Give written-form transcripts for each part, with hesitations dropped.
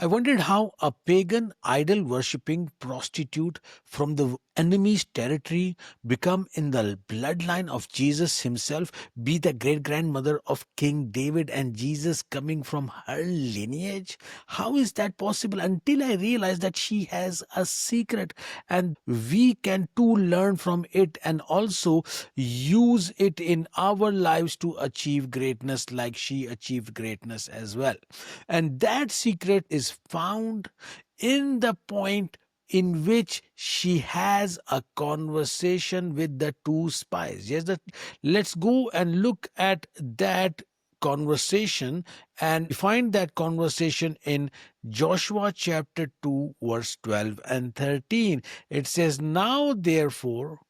I wondered how a pagan idol worshipping prostitute from the enemy's territory become in the bloodline of Jesus himself, be the great grandmother of King David and Jesus coming from her lineage. How is that possible? Until I realized that she has a secret and we can too learn from it and also use it in our lives to achieve greatness like she achieved greatness as well. And that secret is found in the point in which she has a conversation with the two spies. Yes, let's go and look at that conversation and find that conversation in Joshua chapter 2 verse 12 and 13. It says, "Now therefore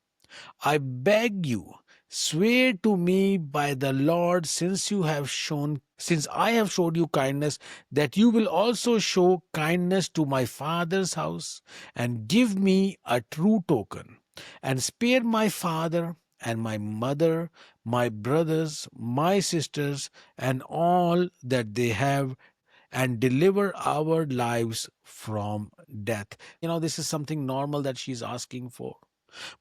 I beg you, swear to me by the Lord, since I have showed you kindness, that you will also show kindness to my father's house, and give me a true token, and spare my father and my mother, my brothers, my sisters, and all that they have, and deliver our lives from death." This is something normal that she's asking for.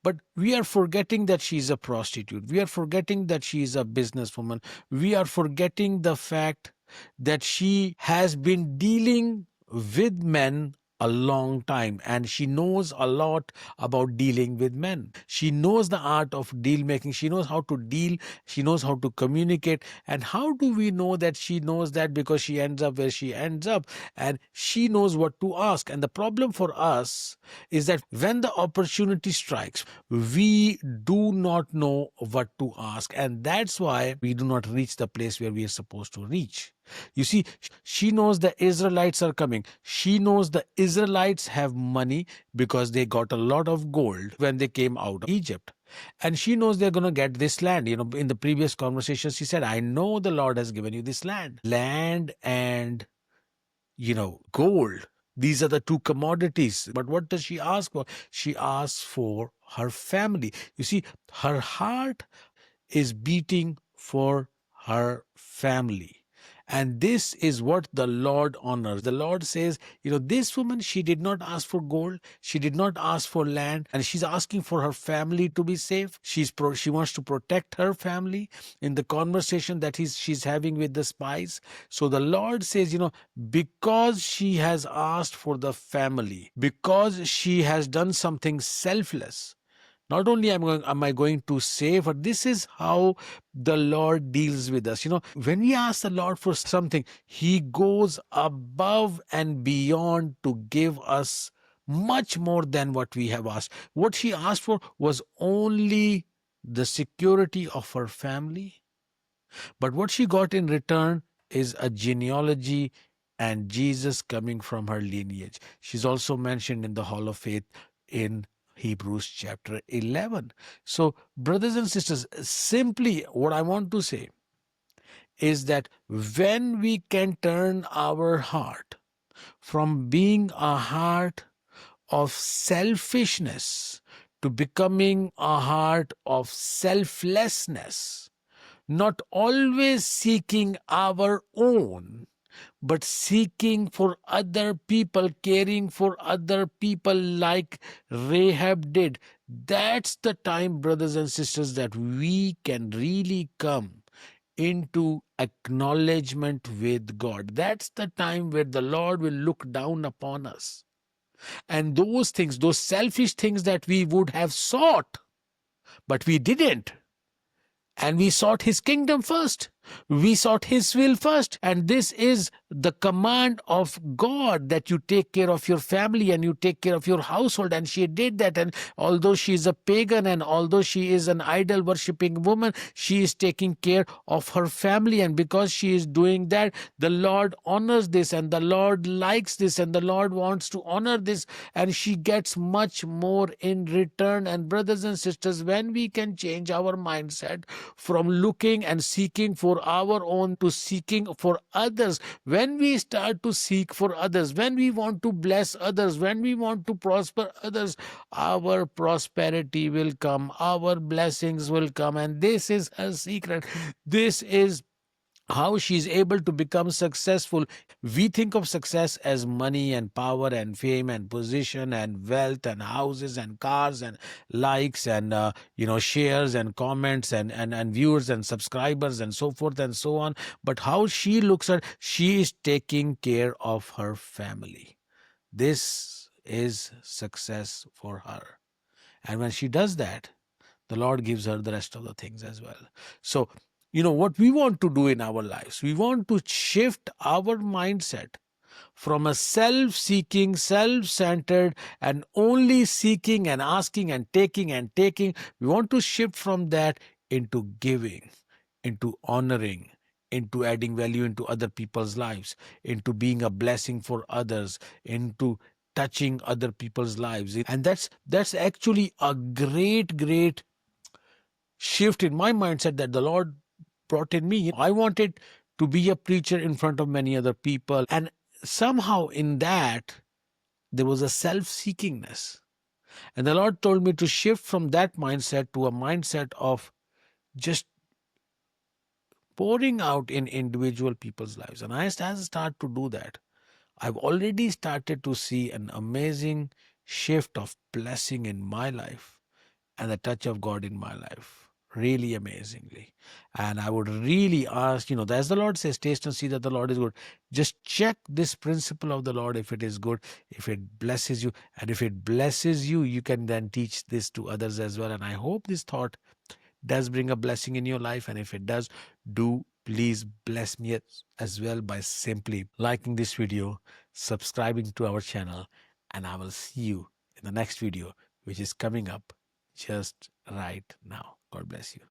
But we are forgetting that she's a prostitute. We are forgetting that she is a businesswoman. We are forgetting the fact that she has been dealing with men a long time and she knows a lot about dealing with men. She knows the art of deal making. She knows how to deal. She knows how to communicate. And how do we know that she knows that? Because she ends up where she ends up and she knows what to ask. And the problem for us is that when the opportunity strikes, we do not know what to ask. And that's why we do not reach the place where we are supposed to reach. You see, she knows the Israelites are coming. She knows the Israelites have money because they got a lot of gold when they came out of Egypt. And she knows they're going to get this land. In the previous conversation, she said, I know the Lord has given you this land. Land and gold. These are the two commodities. But what does she ask for? She asks for her family. You see, her heart is beating for her family. And this is what the Lord honors. The Lord says, this woman, she did not ask for gold. She did not ask for land. And she's asking for her family to be safe. She wants to protect her family in the conversation that she's having with the spies. So the Lord says, because she has asked for the family, because she has done something selfless, not only am I going to save her, this is how the Lord deals with us. When we ask the Lord for something, He goes above and beyond to give us much more than what we have asked. What she asked for was only the security of her family. But what she got in return is a genealogy and Jesus coming from her lineage. She's also mentioned in the Hall of Faith in Hebrews chapter 11. So, brothers and sisters, simply what I want to say is that when we can turn our heart from being a heart of selfishness to becoming a heart of selflessness, not always seeking our own, but seeking for other people, caring for other people like Rahab did. That's the time, brothers and sisters, that we can really come into acknowledgement with God. That's the time where the Lord will look down upon us. And those things, those selfish things that we would have sought, but we didn't. And we sought His kingdom first. We sought His will first. And this is the command of God, that you take care of your family and you take care of your household. And she did that. And although she is a pagan and although she is an idol worshipping woman, she is taking care of her family. And because she is doing that, the Lord honors this and the Lord likes this and the Lord wants to honor this. And she gets much more in return. And brothers and sisters, when we can change our mindset from looking and seeking for our own to seeking for others, when we start to seek for others, when we want to bless others, when we want to prosper others, our prosperity will come, our blessings will come. And this is a secret. This is how she's able to become successful. We think of success as money and power and fame and position and wealth and houses and cars and likes and shares and comments and viewers and subscribers and so forth and so on. But how she looks at, she is taking care of her family. This is success for her. And when she does that, the Lord gives her the rest of the things as well. So, what we want to do in our lives, we want to shift our mindset from a self-seeking, self-centered, and only seeking and asking and taking and taking. We want to shift from that into giving, into honoring, into adding value into other people's lives, into being a blessing for others, into touching other people's lives. And that's actually a great shift in my mindset that the Lord brought in me. I wanted to be a preacher in front of many other people. And somehow in that, there was a self-seekingness. And the Lord told me to shift from that mindset to a mindset of just pouring out in individual people's lives. And as I start to do that, I've already started to see an amazing shift of blessing in my life and the touch of God in my life. Really amazingly. And I would really ask, as the Lord says, taste and see that the Lord is good. Just check this principle of the Lord if it is good, if it blesses you. And if it blesses you, you can then teach this to others as well. And I hope this thought does bring a blessing in your life. And if it does, do please bless me as well by simply liking this video, subscribing to our channel, and I will see you in the next video, which is coming up just right now. God bless you.